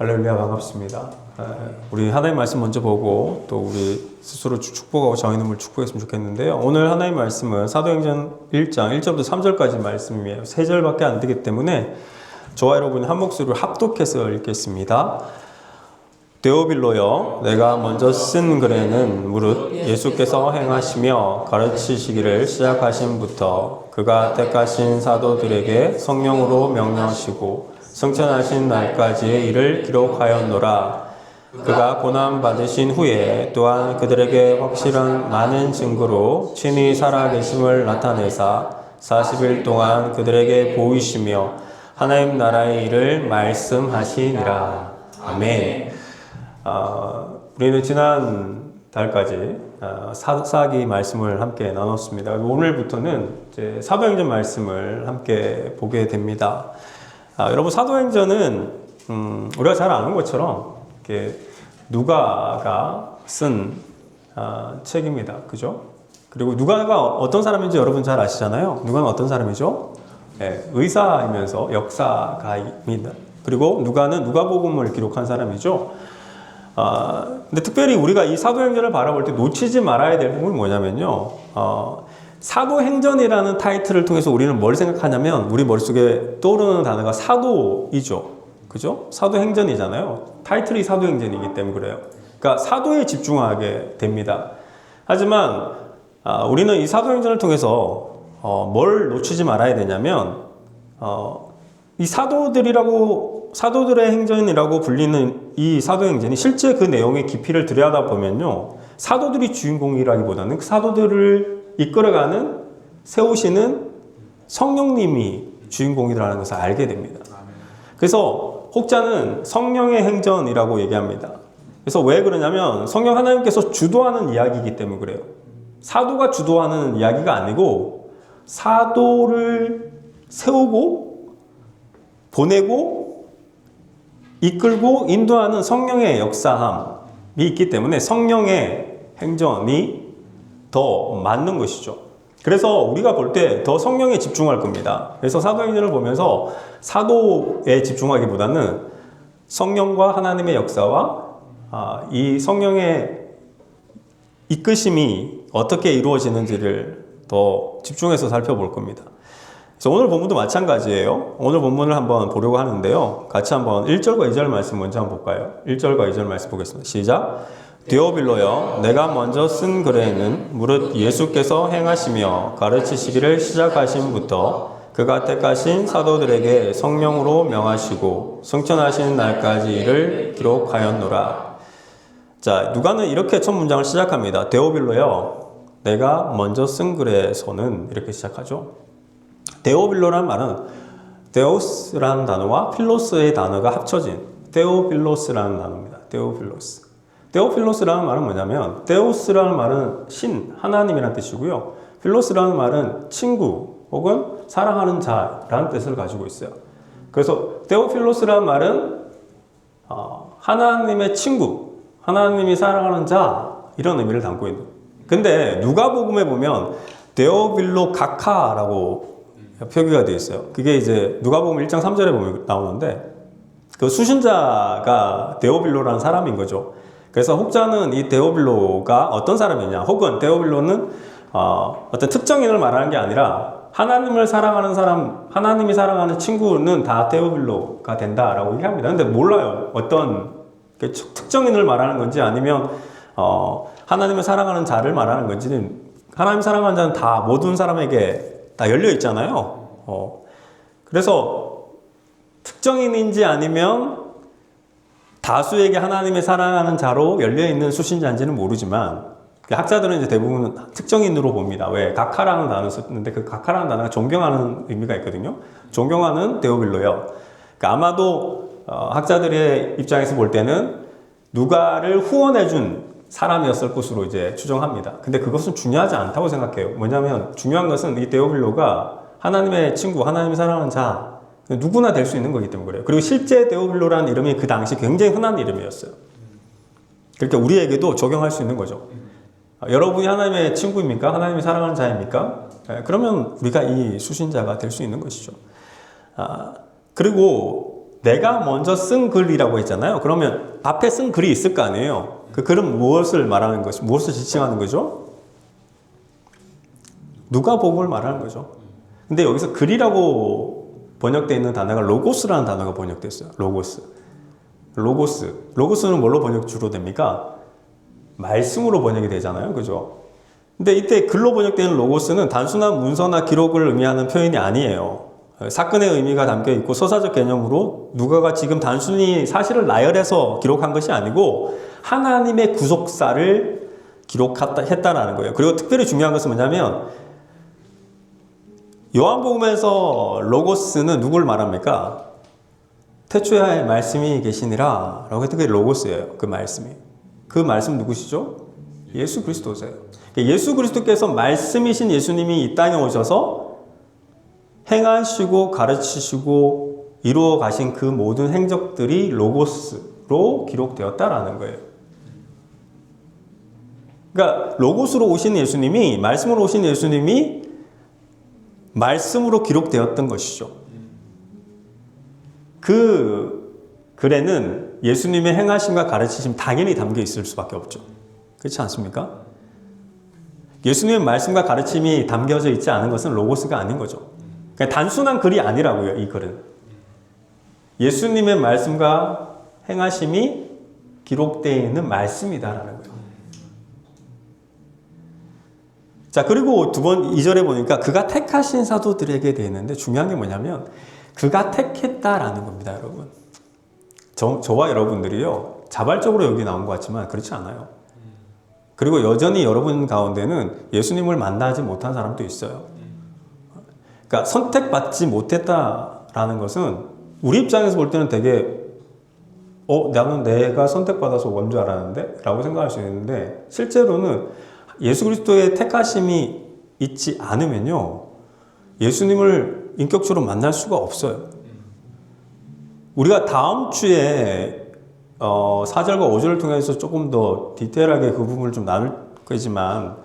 할렐루야, 반갑습니다. 우리 하나님 말씀 먼저 보고 또 우리 스스로 축복하고 정의님을 축복했으면 좋겠는데요. 오늘 하나님 말씀은 사도행전 1장 1절부터 3절까지 말씀이에요. 3절밖에 안 되기 때문에 저와 여러분이 한 목소리로 합독해서 읽겠습니다. 데오빌로여, 내가 먼저 쓴 글에는 무릇 예수께서 행하시며 가르치시기를 시작하신부터 그가 택하신 사도들에게 성령으로 명령하시고 승천하신 날까지의 일을 기록하였노라. 그가 고난 받으신 후에 또한 그들에게 확실한 많은 증거로 친히 살아계심을 나타내사 40일 동안 그들에게 보이시며 하나님 나라의 일을 말씀하시니라. 아멘. 우리는 지난 달까지 사사기 말씀을 함께 나눴습니다. 오늘부터는 이제 사도행전 말씀을 함께 보게 됩니다. 여러분, 사도행전은 우리가 잘 아는 것처럼 이렇게 누가가 쓴 책입니다. 그죠? 그리고 누가가 어떤 사람인지 여러분 잘 아시잖아요. 누가는 어떤 사람이죠? 네, 의사이면서 역사가입니다. 그리고 누가는 누가복음을 기록한 사람이죠. 근데 특별히 우리가 이 사도행전을 바라볼 때 놓치지 말아야 될 부분은 뭐냐면요. 사도행전이라는 타이틀을 통해서 우리는 뭘 생각하냐면 우리 머릿속에 떠오르는 단어가 사도이죠. 그죠? 사도행전이잖아요. 타이틀이 사도행전이기 때문에 그래요. 그러니까 사도에 집중하게 됩니다. 하지만 우리는 이 사도행전을 통해서 뭘 놓치지 말아야 되냐면 이 사도들의 행전이라고 불리는 이 사도행전이 실제 그 내용의 깊이를 들여다보면요, 사도들이 주인공이라기보다는 그 사도들을 이끌어가는, 세우시는 성령님이 주인공이라는 것을 알게 됩니다. 그래서 혹자는 성령의 행전이라고 얘기합니다. 그래서 왜 그러냐면 성령 하나님께서 주도하는 이야기이기 때문에 그래요. 사도가 주도하는 이야기가 아니고 사도를 세우고 보내고 이끌고 인도하는 성령의 역사함이 있기 때문에 성령의 행전이 더 맞는 것이죠. 그래서 우리가 볼 때 더 성령에 집중할 겁니다. 그래서 사도행전을 보면서 사도에 집중하기보다는 성령과 하나님의 역사와 이 성령의 이끄심이 어떻게 이루어지는지를 더 집중해서 살펴볼 겁니다. 그래서 오늘 본문도 마찬가지예요. 오늘 본문을 한번 보려고 하는데요. 같이 한번 1절과 2절 말씀 먼저 한번 볼까요? 1절과 2절 말씀 보겠습니다. 시작. 데오빌로여, 내가 먼저 쓴 글에는 무릇 예수께서 행하시며 가르치시기를 시작하신부터 그가 택하신 사도들에게 성령으로 명하시고 승천하신 날까지 이를 기록하였노라. 자, 누가는 이렇게 첫 문장을 시작합니다. 데오빌로여, 내가 먼저 쓴 글에서는 이렇게 시작하죠. 데오빌로라는 말은 데오스라는 단어와 필로스의 단어가 합쳐진 데오빌로스라는 단어입니다. 데오빌로스. 데오필로스라는 말은 뭐냐면 데오스라는 말은 신, 하나님이라는 뜻이고요. 필로스라는 말은 친구 혹은 사랑하는 자라는 뜻을 가지고 있어요. 그래서 데오필로스라는 말은 하나님의 친구, 하나님이 사랑하는 자 이런 의미를 담고 있는. 근데 누가복음에 보면 데오빌로 가카라고 표기가 되어 있어요. 그게 이제 누가복음 1장 3절에 보면 나오는데 그 수신자가 데오빌로라는 사람인 거죠. 그래서 혹자는 이 데오빌로가 어떤 사람이냐, 혹은 데오빌로는 어떤 특정인을 말하는 게 아니라 하나님을 사랑하는 사람, 하나님이 사랑하는 친구는 다 데오빌로가 된다라고 얘기합니다. 근데 몰라요. 어떤 특정인을 말하는 건지 아니면 하나님을 사랑하는 자를 말하는 건지는. 하나님 사랑하는 자는 다 모든 사람에게 다 열려 있잖아요. 그래서 특정인인지 아니면 다수에게 하나님의 사랑하는 자로 열려있는 수신자인지는 모르지만 학자들은 이제 대부분 특정인으로 봅니다. 왜? 가카라는 단어를 썼는데 그 가카라는 단어가 존경하는 의미가 있거든요. 존경하는 데오빌로요. 그러니까 아마도 학자들의 입장에서 볼 때는 누가를 후원해준 사람이었을 것으로 이제 추정합니다. 근데 그것은 중요하지 않다고 생각해요. 뭐냐면 중요한 것은 이 데오빌로가 하나님의 친구, 하나님이 사랑하는 자 누구나 될 수 있는 거기 때문에 그래요. 그리고 실제 데오빌로라는 이름이 그 당시 굉장히 흔한 이름이었어요. 그러니까 우리에게도 적용할 수 있는 거죠. 여러분이 하나님의 친구입니까? 하나님이 사랑하는 자입니까? 그러면 우리가 이 수신자가 될 수 있는 것이죠. 그리고 내가 먼저 쓴 글이라고 했잖아요. 그러면 앞에 쓴 글이 있을 거 아니에요. 그 글은 무엇을 말하는 것이, 무엇을 지칭하는 거죠? 누가복음을 말하는 거죠. 근데 여기서 글이라고 번역되어 있는 단어가 로고스라는 단어가 번역됐어요. 로고스는 뭘로 번역 주로 됩니까? 말씀으로 번역이 되잖아요. 그죠? 근데 이때 글로 번역되는 로고스는 단순한 문서나 기록을 의미하는 표현이 아니에요. 사건의 의미가 담겨 있고 서사적 개념으로 누가가 지금 단순히 사실을 나열해서 기록한 것이 아니고 하나님의 구속사를 기록했다라는 거예요. 그리고 특별히 중요한 것은 뭐냐면 요한복음에서 로고스는 누굴 말합니까? 태초에 말씀이 계시니라 라고 했던 게 로고스예요. 그 말씀이. 그 말씀 누구시죠? 예수 그리스도세요. 예수 그리스도께서 말씀이신 예수님이 이 땅에 오셔서 행하시고 가르치시고 이루어 가신 그 모든 행적들이 로고스로 기록되었다라는 거예요. 그러니까 로고스로 오신 예수님이, 말씀으로 오신 예수님이 말씀으로 기록되었던 것이죠. 그 글에는 예수님의 행하심과 가르치심 당연히 담겨 있을 수밖에 없죠. 그렇지 않습니까? 예수님의 말씀과 가르침이 담겨져 있지 않은 것은 로고스가 아닌 거죠. 그러니까 단순한 글이 아니라고요, 이 글은. 예수님의 말씀과 행하심이 기록되어 있는 말씀이다라는 거예요. 자, 그리고 2절에 보니까 그가 택하신 사도들에게 되는데 중요한 게 뭐냐면 그가 택했다라는 겁니다, 여러분. 저와 여러분들이요, 자발적으로 여기 나온 것 같지만 그렇지 않아요. 그리고 여전히 여러분 가운데는 예수님을 만나지 못한 사람도 있어요. 그러니까 선택받지 못했다라는 것은 우리 입장에서 볼 때는 되게 나는 내가 선택받아서 온 줄 알았는데? 라고 생각할 수 있는데 실제로는 예수 그리스도의 택하심이 있지 않으면요, 예수님을 인격적으로 만날 수가 없어요. 우리가 다음 주에 4절과 5절을 통해서 조금 더 디테일하게 그 부분을 좀 나눌 거지만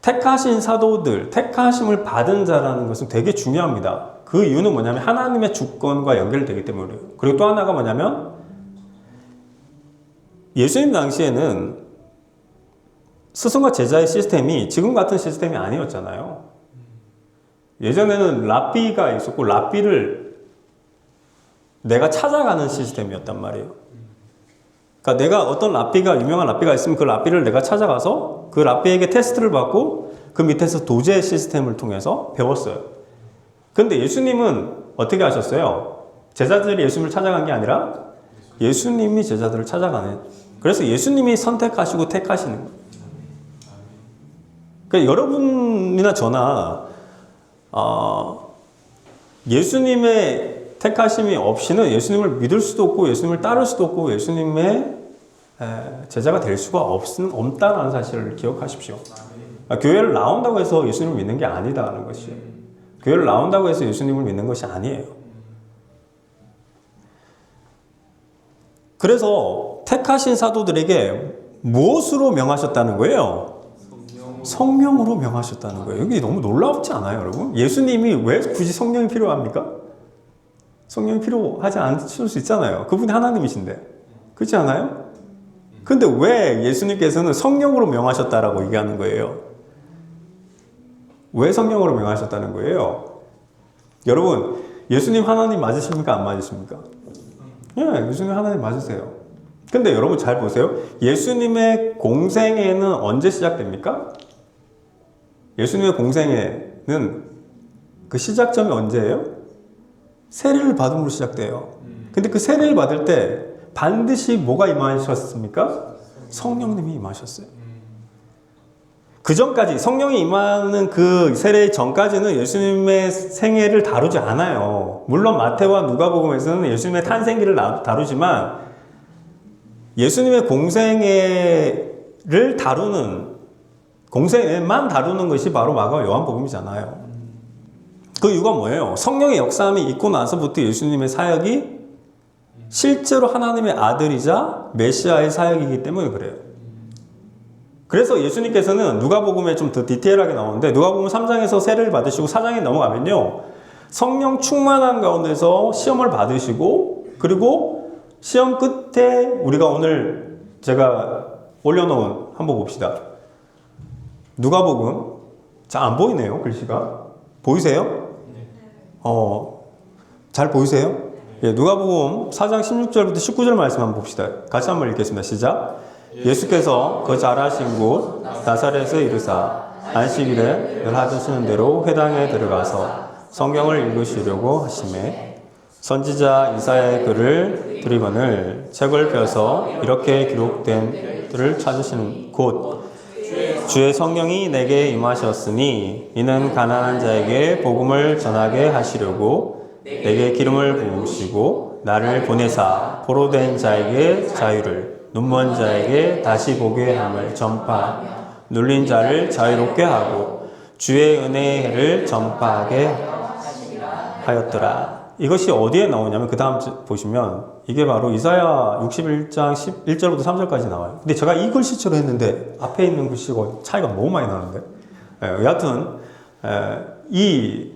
택하신 사도들, 택하심을 받은 자라는 것은 되게 중요합니다. 그 이유는 뭐냐면 하나님의 주권과 연결되기 때문이에요. 그리고 또 하나가 뭐냐면 예수님 당시에는 스승과 제자의 시스템이 지금 같은 시스템이 아니었잖아요. 예전에는 랍비가 있었고 랍비를 내가 찾아가는 시스템이었단 말이에요. 그러니까 내가 어떤 유명한 랍비가 있으면 그 랍비를 내가 찾아가서 그 랍비에게 테스트를 받고 그 밑에서 도제 시스템을 통해서 배웠어요. 근데 예수님은 어떻게 하셨어요? 제자들이 예수님을 찾아간 게 아니라 예수님이 제자들을 찾아가는. 그래서 예수님이 선택하시고 택하시는 거예요. 그러니까 여러분이나 저나 예수님의 택하심이 없이는 예수님을 믿을 수도 없고 예수님을 따를 수도 없고 예수님의 제자가 될 수가 없다는 사실을 기억하십시오. 교회를 나온다고 해서 예수님을 믿는 게 아니다라는 것이에요. 교회를 나온다고 해서 예수님을 믿는 것이 아니에요. 그래서 택하신 사도들에게 무엇으로 명하셨다는 거예요? 성령으로 명하셨다는 거예요. 여기 너무 놀랍지 않아요, 여러분? 예수님이 왜 굳이 성령이 필요합니까? 성령이 필요하지 않을 수 있잖아요. 그분이 하나님이신데. 그렇지 않아요? 근데 왜 예수님께서는 성령으로 명하셨다라고 얘기하는 거예요? 왜 성령으로 명하셨다는 거예요? 여러분, 예수님 하나님 맞으십니까? 안 맞으십니까? 예, 예수님 하나님 맞으세요. 근데 여러분 잘 보세요. 예수님의 공생애는 언제 시작됩니까? 예수님의 공생애는 그 시작점이 언제예요? 세례를 받음으로 시작돼요. 근데 그 세례를 받을 때 반드시 뭐가 임하셨습니까? 성령님이 임하셨어요. 그 전까지 성령이 임하는 그 세례 전까지는 예수님의 생애를 다루지 않아요. 물론 마태와 누가복음에서는 예수님의 탄생기를 다루지만 예수님의 공생애를 공생애만 다루는 것이 바로 마가와 요한복음이잖아요. 그 이유가 뭐예요? 성령의 역사함이 있고 나서부터 예수님의 사역이 실제로 하나님의 아들이자 메시아의 사역이기 때문에 그래요. 그래서 예수님께서는 누가복음에 좀 더 디테일하게 나오는데 누가복음 3장에서 세례를 받으시고 4장에 넘어가면요, 성령 충만한 가운데서 시험을 받으시고, 그리고 시험 끝에 우리가 오늘 제가 올려놓은 한번 봅시다. 누가복음. 자, 안 보이네요, 글씨가. 보이세요? 잘 보이세요? 예, 누가복음 4장 16절부터 19절 말씀 한번 봅시다. 같이 한번 읽겠습니다. 시작. 예수께서 그 잘하신 곳 나사렛에 이르사 안식일에 늘 하시는 대로 회당에 들어가서 성경을 읽으시려고 하시매 선지자 이사야의 글을 드리거늘 책을 펴서 이렇게 기록된 들을 찾으시는 곳 주의 성령이 내게 임하셨으니 이는 가난한 자에게 복음을 전하게 하시려고 내게 기름을 부으시고 나를 보내사 포로된 자에게 자유를 눈먼 자에게 다시 보게 함을 전파하며 눌린 자를 자유롭게 하고 주의 은혜의 해를 전파하게 하였더라. 이것이 어디에 나오냐면 그 다음 보시면 이게 바로 이사야 61장 1절부터 3절까지 나와요. 근데 제가 이 글씨체로 했는데 앞에 있는 글씨가 차이가 너무 많이 나는데 여하튼 이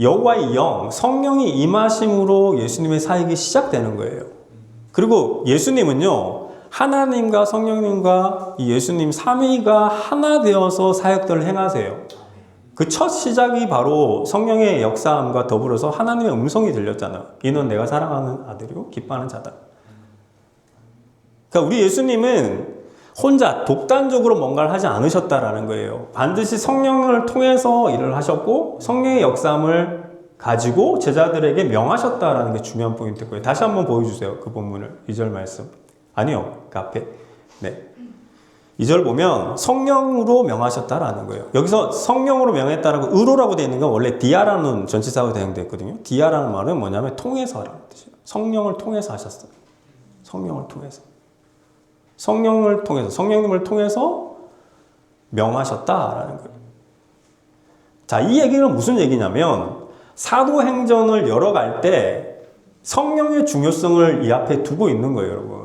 여호와의 영, 성령이 임하심으로 예수님의 사역이 시작되는 거예요. 그리고 예수님은요 하나님과 성령님과 이 예수님 삼위가 하나 되어서 사역들을 행하세요. 그 첫 시작이 바로 성령의 역사함과 더불어서 하나님의 음성이 들렸잖아요. 이는 내가 사랑하는 아들이요 기뻐하는 자다. 그러니까 우리 예수님은 혼자 독단적으로 뭔가를 하지 않으셨다라는 거예요. 반드시 성령을 통해서 일을 하셨고 성령의 역사함을 가지고 제자들에게 명하셨다라는 게 중요한 포인트고요. 다시 한번 보여주세요. 그 본문을 2절 말씀. 아니요. 그 앞에. 네. 2절 보면 성령으로 명하셨다라는 거예요. 여기서 성령으로 명했다라고 의로라고 되어 있는 건 원래 디아라는 전치사로 대응되어 있거든요. 디아라는 말은 뭐냐면 통해서라는 뜻이에요. 성령을 통해서 하셨어요. 성령을 통해서. 성령을 통해서, 성령님을 통해서 명하셨다라는 거예요. 자, 이 얘기는 무슨 얘기냐면 사도행전을 열어갈 때 성령의 중요성을 이 앞에 두고 있는 거예요, 여러분.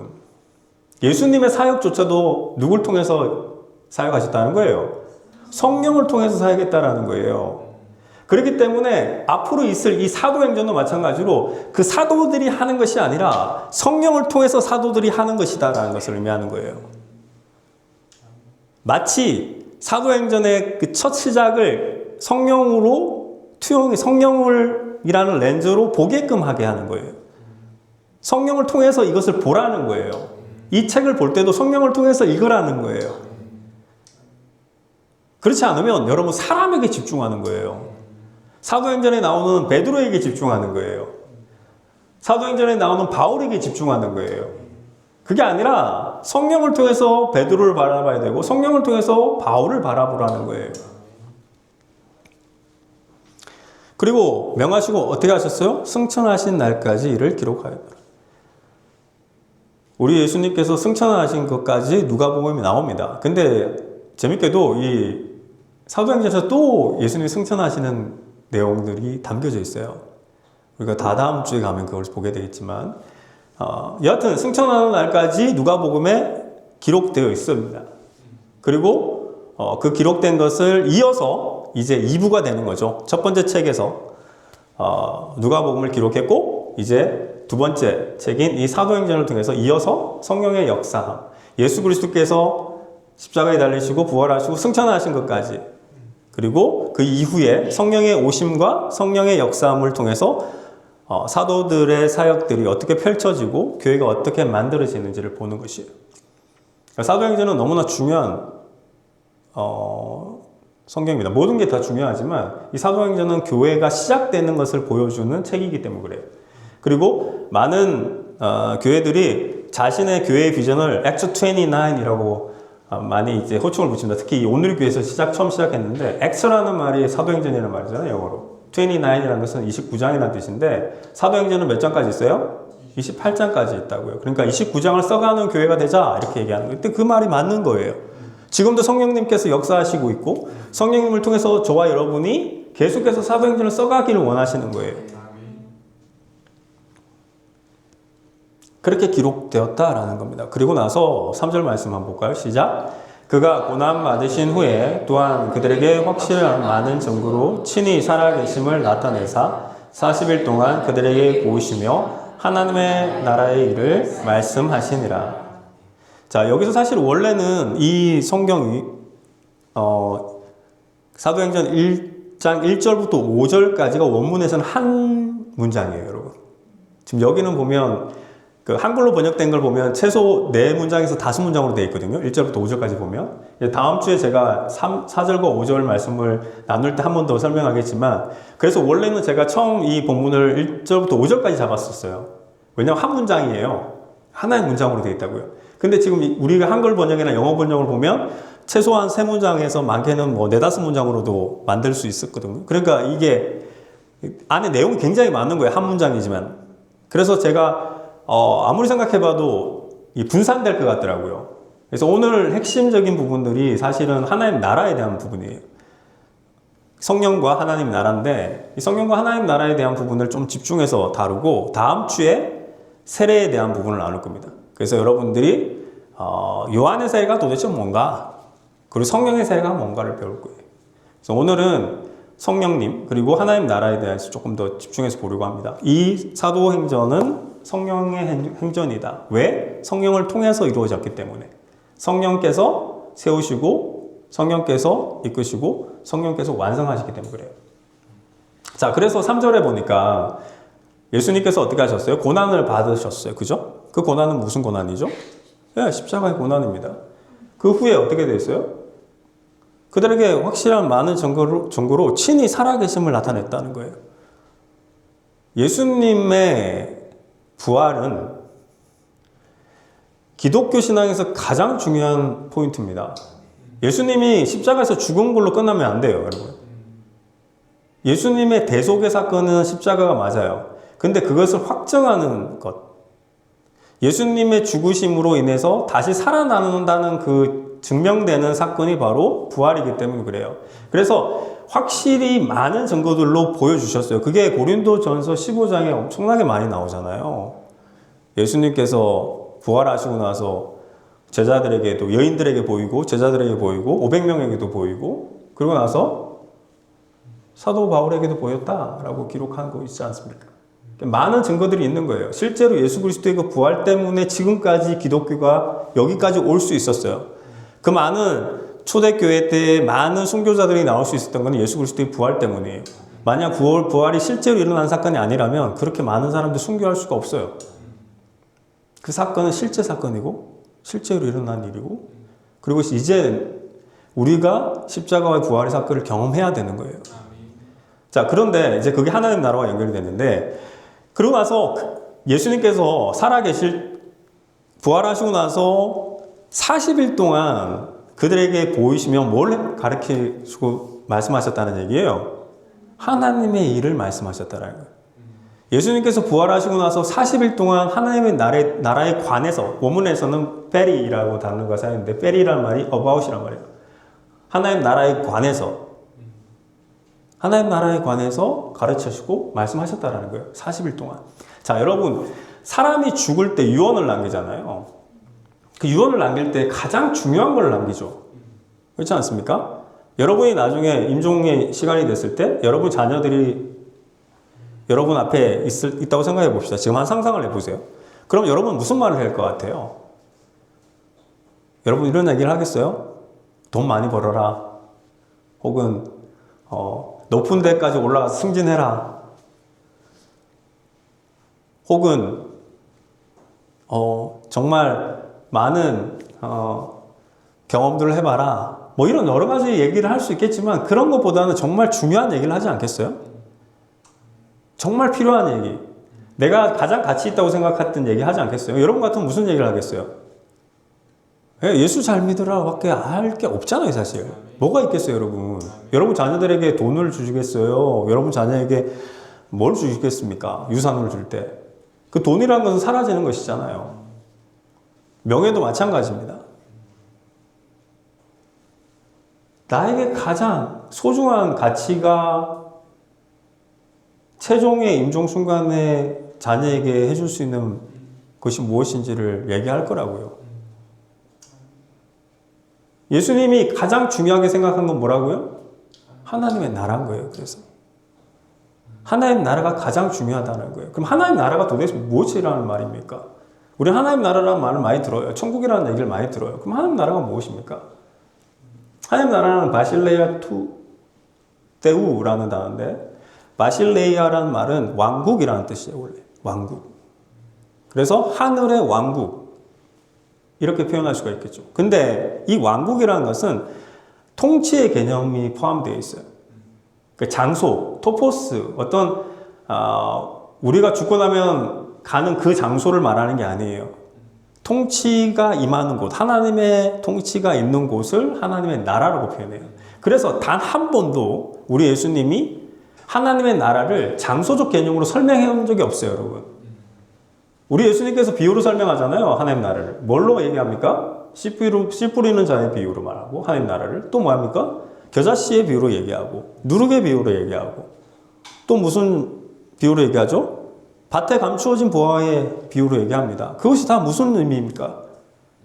예수님의 사역조차도 누굴 통해서 사역하셨다는 거예요? 성령을 통해서 사역했다라는 거예요. 그렇기 때문에 앞으로 있을 이 사도행전도 마찬가지로 그 사도들이 하는 것이 아니라 성령을 통해서 사도들이 하는 것이다라는 것을 의미하는 거예요. 마치 사도행전의 그 첫 시작을 성령으로 성령이라는 렌즈로 보게끔 하게 하는 거예요. 성령을 통해서 이것을 보라는 거예요. 이 책을 볼 때도 성령을 통해서 읽으라는 거예요. 그렇지 않으면 여러분 사람에게 집중하는 거예요. 사도행전에 나오는 베드로에게 집중하는 거예요. 사도행전에 나오는 바울에게 집중하는 거예요. 그게 아니라 성령을 통해서 베드로를 바라봐야 되고 성령을 통해서 바울을 바라보라는 거예요. 그리고 명하시고 어떻게 하셨어요? 승천하신 날까지 이를 기록하였다. 우리 예수님께서 승천하신 것까지 누가복음에 나옵니다. 근데 재밌게도 이 사도행전에서 또 예수님이 승천하시는 내용들이 담겨져 있어요. 우리가 다음 주에 가면 그걸 보게 되겠지만 여하튼 승천하는 날까지 누가복음에 기록되어 있습니다. 그리고 그 기록된 것을 이어서 이제 2부가 되는 거죠. 첫 번째 책에서 누가복음을 기록했고 이제 두 번째 책인 이 사도행전을 통해서 이어서 성령의 역사함, 예수 그리스도께서 십자가에 달리시고 부활하시고 승천하신 것까지, 그리고 그 이후에 성령의 오심과 성령의 역사함을 통해서 사도들의 사역들이 어떻게 펼쳐지고 교회가 어떻게 만들어지는지를 보는 것이에요. 사도행전은 너무나 중요한 성경입니다. 모든 게 다 중요하지만 이 사도행전은 교회가 시작되는 것을 보여주는 책이기 때문에 그래요. 그리고 많은 교회들이 자신의 교회의 비전을 Acts 29이라고 많이 이제 호칭을 붙입니다. 특히 오늘 교회에서 처음 시작했는데 Acts라는 말이 사도행전이라는 말이잖아요, 영어로. 29이라는 것은 29장이라는 뜻인데 사도행전은 몇 장까지 있어요? 28장까지 있다고요. 그러니까 29장을 써가는 교회가 되자 이렇게 얘기하는 거예요. 근데 그 말이 맞는 거예요. 지금도 성령님께서 역사하시고 있고 성령님을 통해서 저와 여러분이 계속해서 사도행전을 써가기를 원하시는 거예요. 그렇게 기록되었다라는 겁니다. 그리고 나서 3절 말씀 한번 볼까요? 시작. 그가 고난 받으신 후에 또한 그들에게 확실한 많은 증거로 친히 살아계심을 나타내사 40일 동안 그들에게 보이시며 하나님의 나라의 일을 말씀하시니라. 자, 여기서 사실 원래는 이 성경이 사도행전 1장 1절부터 5절까지가 원문에서는 한 문장이에요, 여러분. 지금 여기는 보면 그 한글로 번역된 걸 보면 최소 4문장에서 5문장으로 되어 있거든요. 1절부터 5절까지 보면. 다음 주에 제가 4절과 5절 말씀을 나눌 때 한 번 더 설명하겠지만, 그래서 원래는 제가 처음 이 본문을 1절부터 5절까지 잡았었어요. 왜냐하면 한 문장이에요. 하나의 문장으로 되어 있다고요. 근데 지금 우리가 한글 번역이나 영어 번역을 보면 최소한 3문장에서 많게는 뭐 4, 5문장으로도 만들 수 있었거든요. 그러니까 이게 안에 내용이 굉장히 많은 거예요. 한 문장이지만. 그래서 제가 아무리 생각해봐도 분산될 것 같더라고요. 그래서 오늘 핵심적인 부분들이 사실은 하나님 나라에 대한 부분이에요. 성령과 하나님 나라인데 이 성령과 하나님 나라에 대한 부분을 좀 집중해서 다루고 다음 주에 세례에 대한 부분을 나눌 겁니다. 그래서 여러분들이 요한의 세례가 도대체 뭔가 그리고 성령의 세례가 뭔가를 배울 거예요. 그래서 오늘은 성령님 그리고 하나님 나라에 대해서 조금 더 집중해서 보려고 합니다. 이 사도행전은 성령의 행전이다. 왜? 성령을 통해서 이루어졌기 때문에. 성령께서 세우시고 성령께서 이끄시고 성령께서 완성하시기 때문에 그래요. 자, 그래서 3절에 보니까 예수님께서 어떻게 하셨어요? 고난을 받으셨어요. 그죠? 그 고난은 무슨 고난이죠? 네, 십자가의 고난입니다. 그 후에 어떻게 됐어요? 그들에게 확실한 많은 증거로 친히 살아계심을 나타냈다는 거예요. 예수님의 부활은 기독교 신앙에서 가장 중요한 포인트입니다. 예수님이 십자가에서 죽은 걸로 끝나면 안 돼요, 여러분. 예수님의 대속의 사건은 십자가가 맞아요. 근데 그것을 확정하는 것. 예수님의 죽으심으로 인해서 다시 살아난다는 그 증명되는 사건이 바로 부활이기 때문에 그래요. 그래서 확실히 많은 증거들로 보여주셨어요. 그게 고린도전서 15장에 엄청나게 많이 나오잖아요. 예수님께서 부활하시고 나서 제자들에게도 여인들에게 보이고 제자들에게 보이고 500명에게도 보이고 그러고 나서 사도 바울에게도 보였다라고 기록한 거 있지 않습니까? 많은 증거들이 있는 거예요. 실제로 예수 그리스도의 그 부활 때문에 지금까지 기독교가 여기까지 올 수 있었어요. 그 많은 초대교회 때 많은 순교자들이 나올 수 있었던 건 예수 그리스도의 부활 때문이에요. 만약 부활이 실제로 일어난 사건이 아니라면 그렇게 많은 사람들 순교할 수가 없어요. 그 사건은 실제 사건이고 실제로 일어난 일이고 그리고 이제 우리가 십자가와 부활의 사건을 경험해야 되는 거예요. 자, 그런데 이제 그게 하나님 나라와 연결이 되는데 그러고 나서 예수님께서 부활하시고 나서 40일 동안 그들에게 보이시며 뭘 가르치시고 말씀하셨다는 얘기예요? 하나님의 일을 말씀하셨다는 거예요. 예수님께서 부활하시고 나서 40일 동안 하나님의 나라에 관해서 원문에서는 페리라고 단어가 사용되는데 페리란 말이 about이란 말이에요. 하나님 나라에 관해서 가르치시고 말씀하셨다는 거예요. 40일 동안. 자, 여러분 사람이 죽을 때 유언을 남기잖아요. 그 유언을 남길 때 가장 중요한 걸 남기죠. 그렇지 않습니까? 여러분이 나중에 임종의 시간이 됐을 때 여러분 자녀들이 여러분 앞에 있다고 생각해 봅시다. 지금 한 상상을 해보세요. 그럼 여러분 무슨 말을 할 것 같아요? 여러분 이런 얘기를 하겠어요? 돈 많이 벌어라. 혹은 높은 데까지 올라가서 승진해라. 혹은 정말 많은 경험들을 해봐라. 뭐 이런 여러 가지 얘기를 할 수 있겠지만 그런 것보다는 정말 중요한 얘기를 하지 않겠어요? 정말 필요한 얘기. 내가 가장 가치 있다고 생각했던 얘기 하지 않겠어요? 여러분 같으면 무슨 얘기를 하겠어요? 예수 잘 믿으라 밖에 할 게 없잖아요, 사실. 뭐가 있겠어요, 여러분? 여러분 자녀들에게 돈을 주시겠어요? 여러분 자녀에게 뭘 주시겠습니까? 유산을 줄 때. 그 돈이라는 것은 사라지는 것이잖아요. 명예도 마찬가지입니다. 나에게 가장 소중한 가치가 최종의 임종 순간에 자녀에게 해줄 수 있는 것이 무엇인지를 얘기할 거라고요. 예수님이 가장 중요하게 생각한 건 뭐라고요? 하나님의 나라인 거예요. 그래서 하나님 나라가 가장 중요하다는 거예요. 그럼 하나님 나라가 도대체 무엇이라는 말입니까? 우리 하나님 나라라는 말을 많이 들어요. 천국이라는 얘기를 많이 들어요. 그럼 하나님 나라가 무엇입니까? 하나님 나라는 바실레아 투 데우라는 단어인데, 바실레이아라는 말은 왕국이라는 뜻이에요. 원래 왕국. 그래서 하늘의 왕국 이렇게 표현할 수가 있겠죠. 근데 이 왕국이라는 것은 통치의 개념이 포함되어 있어요. 그 장소, 토포스, 어떤 우리가 죽고 나면 가는 그 장소를 말하는 게 아니에요. 통치가 임하는 곳, 하나님의 통치가 있는 곳을 하나님의 나라라고 표현해요. 그래서 단 한 번도 우리 예수님이 하나님의 나라를 장소적 개념으로 설명해 온 적이 없어요, 여러분. 우리 예수님께서 비유로 설명하잖아요, 하나님 나라를. 뭘로 얘기합니까? 씨 뿌리는 자의 비유로 말하고, 하나님 나라를. 또 뭐합니까? 겨자씨의 비유로 얘기하고, 누룩의 비유로 얘기하고, 또 무슨 비유로 얘기하죠? 밭에 감추어진 보화의 비유로 얘기합니다. 그것이 다 무슨 의미입니까?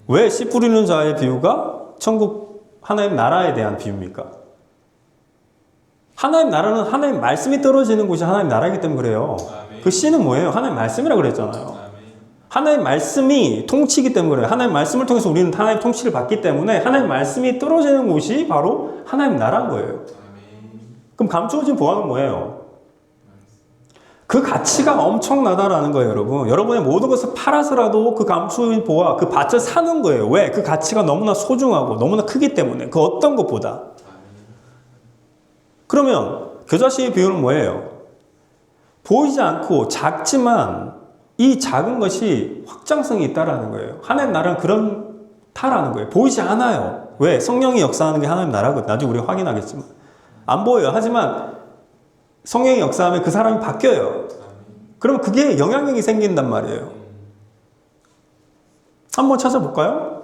왜 씨 뿌리는 자의 비유가 천국 하나님 나라에 대한 비유입니까? 하나님 나라는 하나님 말씀이 떨어지는 곳이 하나님 나라이기 때문에 그래요. 그 씨는 뭐예요? 하나님 말씀이라고 그랬잖아요. 하나님 말씀이 통치이기 때문에 그래요. 하나님 말씀을 통해서 우리는 하나님 통치를 받기 때문에 하나님 말씀이 떨어지는 곳이 바로 하나님 나라인 거예요. 그럼 감추어진 보화는 뭐예요? 그 가치가 엄청나다라는 거예요, 여러분. 여러분의 모든 것을 팔아서라도 그 감추어진 보화, 그 밭을 사는 거예요. 왜? 그 가치가 너무나 소중하고 너무나 크기 때문에. 그 어떤 것보다. 그러면 겨자씨의 비유는 뭐예요? 보이지 않고 작지만 이 작은 것이 확장성이 있다라는 거예요. 하나님 나라는 그렇다라는 거예요. 보이지 않아요. 왜? 성령이 역사하는 게 하나님 나라거든요. 나중에 우리가 확인하겠지만. 안 보여요. 하지만 성령이 역사하면 그 사람이 바뀌어요. 그럼 그게 영향력이 생긴단 말이에요. 한번 찾아볼까요?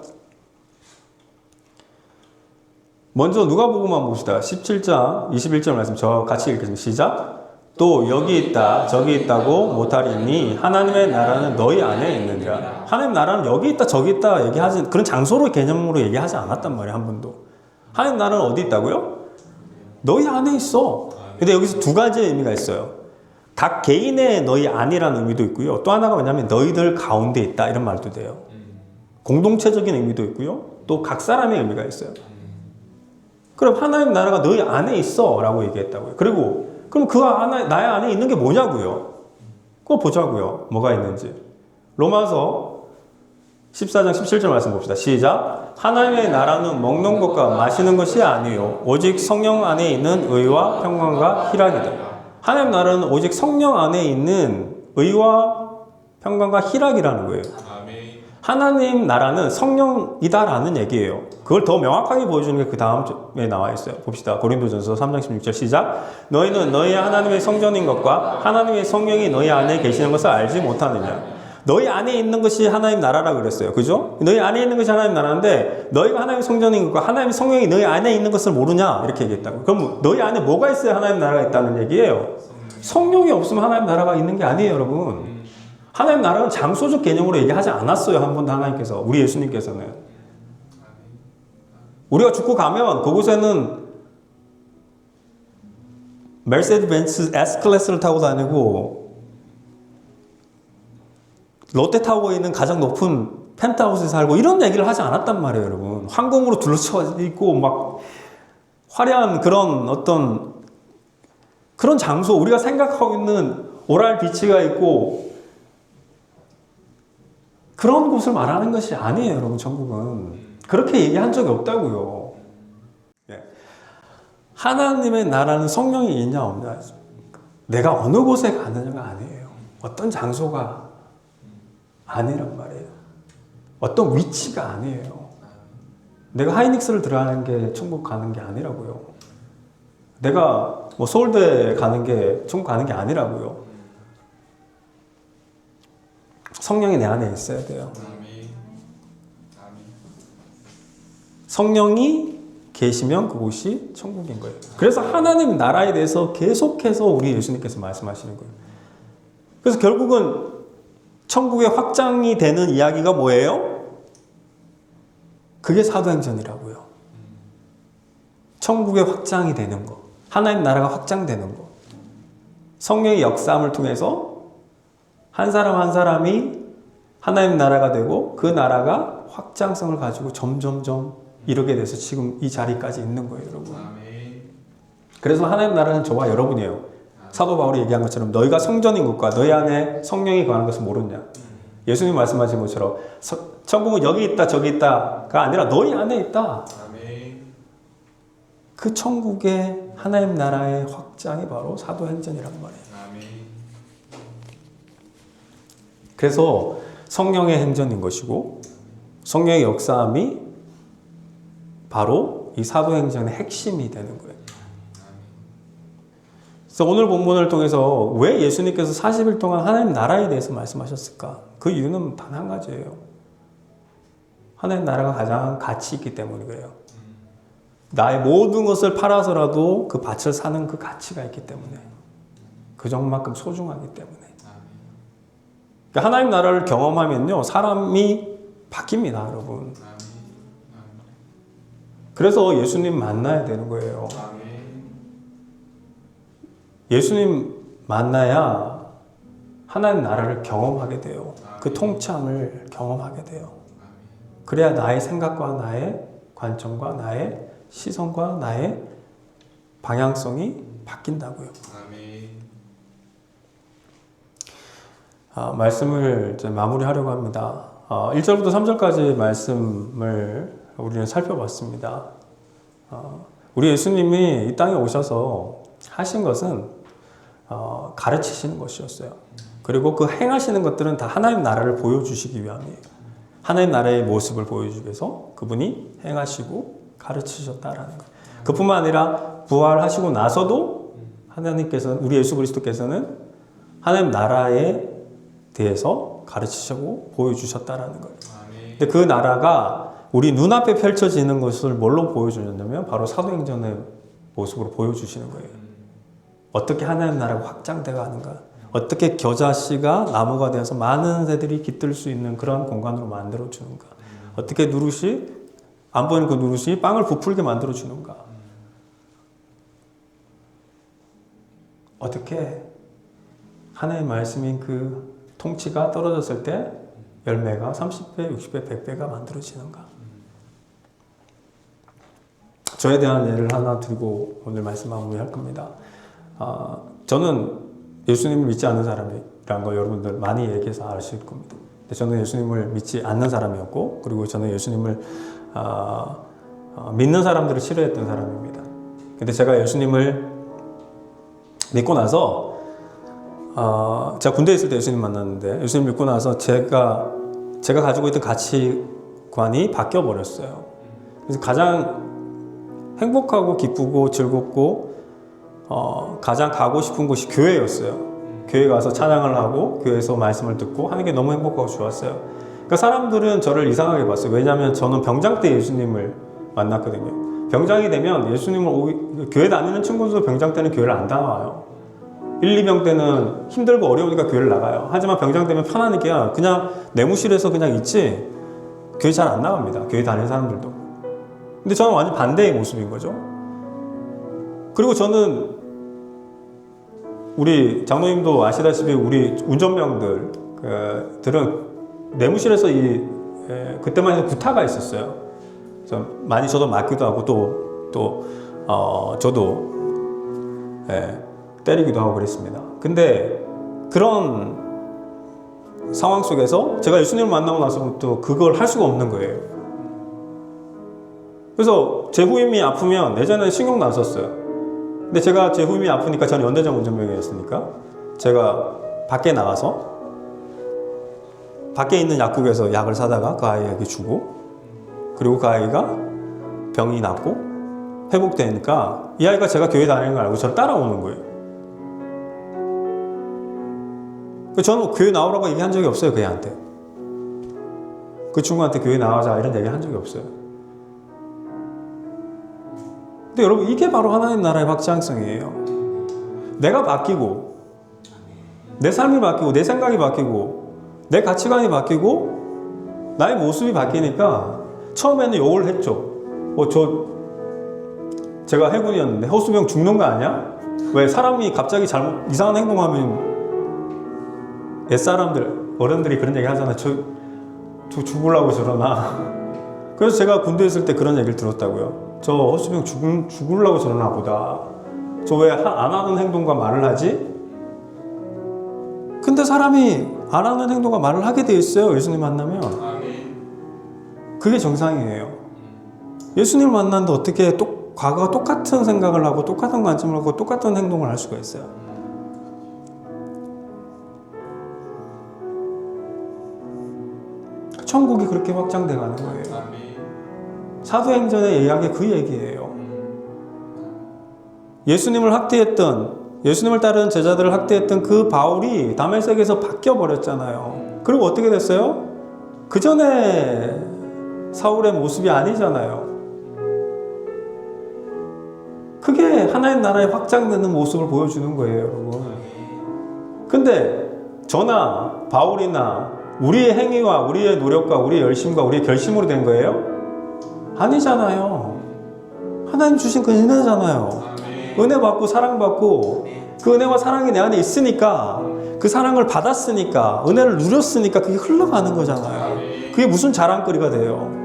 먼저 누가복음만 봅시다. 17장 21절 말씀 저 같이 읽겠습니다. 시작. 또 여기 있다 저기 있다고 못하리니 하나님의 나라는 너희 안에 있느니라. 하나님 나라는 여기 있다 저기 있다 얘기하지, 그런 장소로 개념으로 얘기하지 않았단 말이에요. 한 번도. 하나님 나라는 어디 있다고요? 너희 안에 있어. 근데 여기서 두 가지의 의미가 있어요. 각 개인의 너희 안이라는 의미도 있고요. 또 하나가 뭐냐면 너희들 가운데 있다 이런 말도 돼요. 공동체적인 의미도 있고요. 또 각 사람의 의미가 있어요. 그럼 하나님 나라가 너희 안에 있어 라고 얘기했다고요. 그리고 그럼 그 안에, 나의 안에 있는 게 뭐냐고요? 그거 보자고요. 뭐가 있는지. 로마서 14장 17절 말씀 봅시다. 시작. 하나님의 나라는 먹는 것과 마시는 것이 아니요 오직 성령 안에 있는 의와 평강과 희락이다. 하나님 나라는 오직 성령 안에 있는 의와 평강과 희락이라는 거예요. 하나님 나라는 성령이다라는 얘기예요. 그걸 더 명확하게 보여주는 게 그 다음에 나와 있어요. 봅시다. 고린도전서 3장 16절 시작. 너희는 너희 하나님의 성전인 것과 하나님의 성령이 너희 안에 계시는 것을 알지 못하느냐. 너희 안에 있는 것이 하나님 나라라 그랬어요. 그죠? 너희 안에 있는 것이 하나님 나라인데 너희가 하나님의 성전인 것과 하나님의 성령이 너희 안에 있는 것을 모르냐 이렇게 얘기했다고. 그럼 너희 안에 뭐가 있어야 하나님 나라가 있다는 얘기예요? 성령이 없으면 하나님 나라가 있는 게 아니에요, 여러분. 하나님 나라는 장소적 개념으로 얘기하지 않았어요. 한 번도 하나님께서, 우리 예수님께서는. 우리가 죽고 가면 그곳에는 메르세디스 벤츠 S클래스를 타고 다니고 롯데타워에 있는 가장 높은 펜트하우스에 살고 이런 얘기를 하지 않았단 말이에요, 여러분. 황금으로 둘러쳐 있고 막 화려한 그런 어떤 그런 장소, 우리가 생각하고 있는 오랄 비치가 있고 그런 곳을 말하는 것이 아니에요, 여러분. 천국은 그렇게 얘기한 적이 없다고요. 하나님의 나라는 성령이 있냐 없냐, 내가 어느 곳에 가느냐가 아니에요. 어떤 장소가 아니란 말이에요. 어떤 위치가 아니에요. 내가 하이닉스를 들어가는 게 천국 가는 게 아니라고요. 내가 뭐 서울대 가는 게 천국 가는 게 아니라고요. 성령이 내 안에 있어야 돼요. 성령이 계시면 그곳이 천국인 거예요. 그래서 하나님 나라에 대해서 계속해서 우리 예수님께서 말씀하시는 거예요. 그래서 결국은 천국의 확장이 되는 이야기가 뭐예요? 그게 사도행전이라고요. 천국의 확장이 되는 거, 하나님 나라가 확장되는 거, 성령의 역사함을 통해서 한 사람 한 사람이 하나님 나라가 되고 그 나라가 확장성을 가지고 점점점 이르게 돼서 지금 이 자리까지 있는 거예요, 여러분. 그래서 하나님 나라는 저와 여러분이에요. 사도 바울이 얘기한 것처럼 너희가 성전인 것과 너희 안에 성령이 거하는 것을 모르냐. 예수님 말씀하신 것처럼 천국은 여기 있다 저기 있다가 아니라 너희 안에 있다. 그 천국의 하나님 나라의 확장이 바로 사도행전이란 말이에요. 그래서 성령의 행전인 것이고 성령의 역사함이 바로 이 사도행전의 핵심이 되는 거예요. 그래서 오늘 본문을 통해서 왜 예수님께서 40일 동안 하나님 나라에 대해서 말씀하셨을까? 그 이유는 단 한 가지예요. 하나님 나라가 가장 가치 있기 때문이에요. 나의 모든 것을 팔아서라도 그 밭을 사는 그 가치가 있기 때문에, 그 정도만큼 소중하기 때문에. 그러니까 하나님 나라를 경험하면요, 사람이 바뀝니다, 여러분. 그래서 예수님 만나야 되는 거예요. 예수님 만나야 하나님 나라를 경험하게 돼요. 그 통참을 경험하게 돼요. 그래야 나의 생각과 나의 관점과 나의 시선과 나의 방향성이 바뀐다고요. 말씀을 이제 마무리하려고 합니다. 1절부터 3절까지 말씀을 우리는 살펴봤습니다. 우리 예수님이 이 땅에 오셔서 하신 것은 가르치시는 것이었어요. 그리고 그 행하시는 것들은 다 하나님 나라를 보여주시기 위함이에요. 하나님 나라의 모습을 보여주기 위해서 그분이 행하시고 가르치셨다라는 거예요. 그뿐만 아니라 부활하시고 나서도 하나님께서, 우리 예수 그리스도께서는 하나님 나라에 대해서 가르치시고 보여주셨다라는 거예요. 근데 그 나라가 우리 눈앞에 펼쳐지는 것을 뭘로 보여주셨냐면 바로 사도행전의 모습으로 보여주시는 거예요. 어떻게 하나님 나라가 확장되어 가는가, 어떻게 겨자씨가 나무가 되어서 많은 새들이 깃들 수 있는 그런 공간으로 만들어 주는가, 어떻게 누룩이 안 보이는 그 누룩이 빵을 부풀게 만들어 주는가, 어떻게 하나님의 말씀인 그 통치가 떨어졌을 때 열매가 30배, 60배, 100배가 만들어지는가. 저에 대한 예를 하나 드리고 오늘 말씀 마무리할 겁니다. 저는 예수님을 믿지 않는 사람이라는 거 여러분들 많이 얘기해서 아실 겁니다. 근데 저는 예수님을 믿지 않는 사람이었고, 그리고 저는 예수님을 믿는 사람들을 싫어했던 사람입니다. 근데 제가 예수님을 믿고 나서 제가 군대에 있을 때 예수님 만났는데, 예수님 믿고 나서 제가 가지고 있던 가치관이 바뀌어 버렸어요. 그래서 가장 행복하고 기쁘고 즐겁고 가장 가고 싶은 곳이 교회였어요. 교회 가서 찬양을 하고 교회에서 말씀을 듣고 하는 게 너무 행복하고 좋았어요. 그러니까 사람들은 저를 이상하게 봤어요. 왜냐하면 저는 병장 때 예수님을 만났거든요. 병장이 되면 예수님을 교회 다니는 친구도 병장 때는 교회를 안 나와요. 1, 2병 때는 힘들고 어려우니까 교회를 나가요. 하지만 병장 되면 편하니까 그냥 내무실에서 그냥 있지 교회 잘 안 나갑니다. 교회 다니는 사람들도. 근데 저는 완전 반대의 모습인 거죠. 그리고 저는 우리 장로님도 아시다시피 우리 운전병들은 내무실에서 그때만 해도 구타가 있었어요. 그래서 많이 저도 맞기도 하고 저도 때리기도 하고 그랬습니다. 근데 그런 상황 속에서 제가 예수님을 만나고 나서부터 그걸 할 수가 없는 거예요. 그래서 제 후임이 아프면 예전에는 신경 났었어요. 근데 제가 제 후임이 아프니까 저는 연대장 운전병이었으니까 제가 밖에 나가서 밖에 있는 약국에서 약을 사다가 그 아이에게 주고, 그리고 그 아이가 병이 낫고 회복되니까 이 아이가 제가 교회 다니는 걸 알고 저를 따라오는 거예요. 저는 교회 나오라고 얘기한 적이 없어요. 그 애한테. 그 친구한테 교회 나가자 이런 얘기 한 적이 없어요. 근데 여러분, 이게 바로 하나님 나라의 확장성이에요. 내가 바뀌고 내 삶이 바뀌고 내 생각이 바뀌고 내 가치관이 바뀌고 나의 모습이 바뀌니까 처음에는 욕을 했죠. 제가 해군이었는데 호수병 죽는 거 아니야? 왜 사람이 갑자기 잘못 이상한 행동하면 옛사람들 어른들이 그런 얘기 하잖아요. 저 죽으려고 저러나. 그래서 제가 군대에 있을 때 그런 얘기를 들었다고요. 저 호수병 죽으려고 저러나 보다. 저 왜 안 하는 행동과 말을 하지? 근데 사람이 안 하는 행동과 말을 하게 돼 있어요. 예수님 만나면. 그게 정상이에요. 예수님을 만났는데 어떻게 과거와 똑같은 생각을 하고 똑같은 관점을 하고 똑같은 행동을 할 수가 있어요. 천국이 그렇게 확장돼 가는 거예요. 사도행전의 이야기 그 얘기예요. 예수님을 따르는 제자들을 학대했던 그 바울이 다메섹에서 바뀌어 버렸잖아요. 그리고 어떻게 됐어요? 그 전에 사울의 모습이 아니잖아요. 그게 하나님 나라의 확장되는 모습을 보여주는 거예요, 여러분. 근데 저나 바울이나 우리의 행위와 우리의 노력과 우리의 열심과 우리의 결심으로 된 거예요? 아니잖아요. 하나님 주신 그 은혜잖아요. 은혜 받고 사랑받고 그 은혜와 사랑이 내 안에 있으니까 그 사랑을 받았으니까 은혜를 누렸으니까 그게 흘러가는 거잖아요. 그게 무슨 자랑거리가 돼요?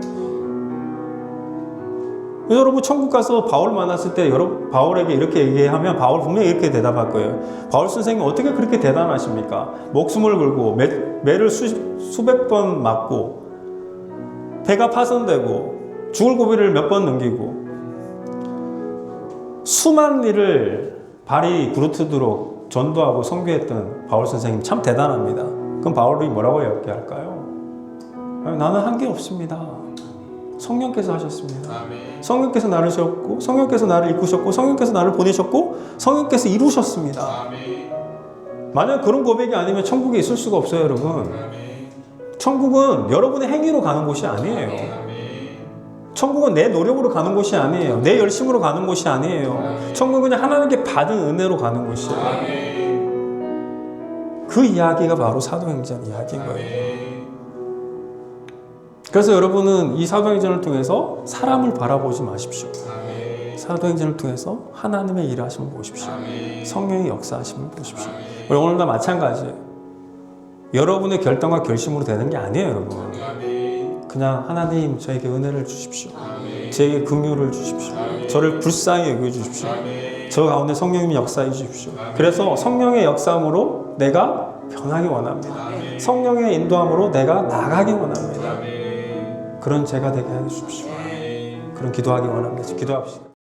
여러분 천국 가서 바울 만났을 때 바울에게 이렇게 얘기하면 바울 분명히 이렇게 대답할 거예요. 바울 선생님 어떻게 그렇게 대단하십니까? 목숨을 걸고 매를 수백 번 맞고 배가 파손되고 죽을 고비를 몇 번 넘기고 수많은 일을 발이 부르트도록 전도하고 선교했던 바울 선생님 참 대단합니다. 그럼 바울이 뭐라고 이야기할까요? 나는 한 게 없습니다. 성령께서 하셨습니다. 성령께서 나를 셨고 성령께서 나를 이끄셨고 성령께서 나를 보내셨고 성령께서 이루셨습니다. 만약 그런 고백이 아니면 천국에 있을 수가 없어요, 여러분. 천국은 여러분의 행위로 가는 곳이 아니에요. 천국은 내 노력으로 가는 곳이 아니에요. 내 열심으로 가는 곳이 아니에요. 천국은 그냥 하나님께 받은 은혜로 가는 곳이에요. 그 이야기가 바로 사도행전 이야기인 거예요. 그래서 여러분은 이 사도행전을 통해서 사람을 바라보지 마십시오. 사도행전을 통해서 하나님의 일하심을 보십시오. 성령의 역사하심을 보십시오. 오늘도 마찬가지예요. 여러분의 결단과 결심으로 되는 게 아니에요, 여러분. 그냥 하나님 저에게 은혜를 주십시오. 저에게 긍휼을 주십시오. 저를 불쌍히 여겨주십시오. 저 가운데 성령님이 역사해 주십시오. 그래서 성령의 역사함으로 내가 변하기 원합니다. 성령의 인도함으로 내가 나가기 원합니다. 그런 제가 되게 해주십시오. 그런 기도하기 원합니다. 기도합시다.